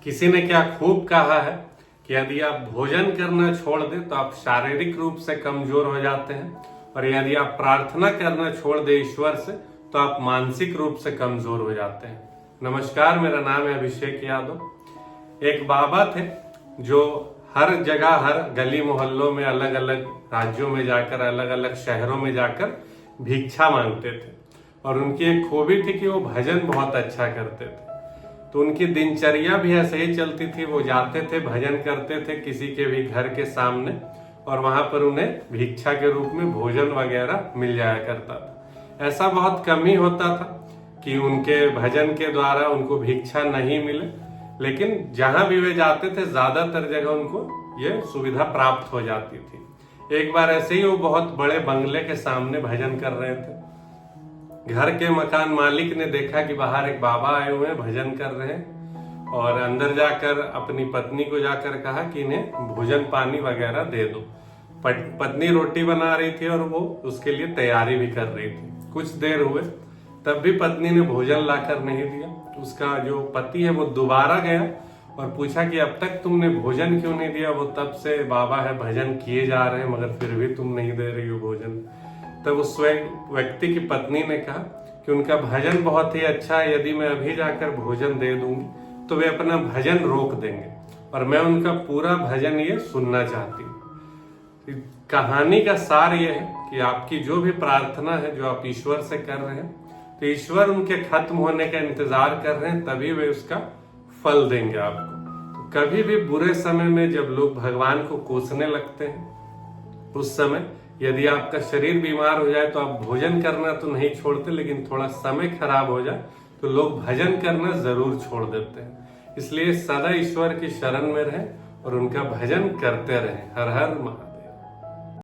किसी ने क्या खूब कहा है कि यदि आप भोजन करना छोड़ दें तो आप शारीरिक रूप से कमजोर हो जाते हैं, और यदि आप प्रार्थना करना छोड़ दें ईश्वर से तो आप मानसिक रूप से कमजोर हो जाते हैं। नमस्कार, मेरा नाम है अभिषेक यादव। एक बाबा थे जो हर जगह, हर गली मोहल्लों में, अलग अलग राज्यों में जाकर, अलग अलग शहरों में जाकर भिक्षा मांगते थे। और उनकी एक खूबी थी कि वो भजन बहुत अच्छा करते थे। तो उनकी दिनचर्या भी ऐसे ही चलती थी। वो जाते थे, भजन करते थे किसी के भी घर के सामने, और वहां पर उन्हें भिक्षा के रूप में भोजन वगैरह मिल जाया करता था। ऐसा बहुत कम ही होता था कि उनके भजन के द्वारा उनको भिक्षा नहीं मिले, लेकिन जहां भी वे जाते थे ज्यादातर जगह उनको ये सुविधा प्राप्त हो जाती थी। एक बार ऐसे ही वो बहुत बड़े बंगले के सामने भजन कर रहे थे। घर के मकान मालिक ने देखा कि बाहर एक बाबा आए हुए हैं, भजन कर रहे हैं, और अंदर जाकर अपनी पत्नी को जाकर कहा कि इन्हें भोजन पानी वगैरह दे दो। पत्नी रोटी बना रही थी और वो उसके लिए तैयारी भी कर रही थी। कुछ देर हुए तब भी पत्नी ने भोजन लाकर नहीं दिया। उसका जो पति है वो दोबारा गया और पूछा कि अब तक तुमने भोजन क्यों नहीं दिया? वो तब से बाबा है भजन किए जा रहे हैं मगर फिर भी तुम नहीं दे रही हो भोजन। तब उस व्यक्ति की पत्नी ने कहा कि उनका भजन बहुत ही अच्छा है, यदि मैं अभी जाकर भोजन दे दूंगी तो वे अपना भजन रोक देंगे, और मैं उनका पूरा भजन ये सुनना चाहती हूँ। कहानी का सार ये है कि आपकी जो भी प्रार्थना है, जो आप ईश्वर से कर रहे हैं, तो ईश्वर उनके खत्म होने का इंतजार कर रहे हैं, तभी वे उसका फल देंगे आपको। तो कभी भी बुरे समय में जब लोग भगवान को कोसने लगते हैं, उस समय यदि आपका शरीर बीमार हो जाए तो आप भोजन करना तो नहीं छोड़ते, लेकिन थोड़ा समय खराब हो जाए तो लोग भजन करना जरूर छोड़ देते हैं। इसलिए सदा ईश्वर की शरण में रहें और उनका भजन करते रहें। हर हर महादेव।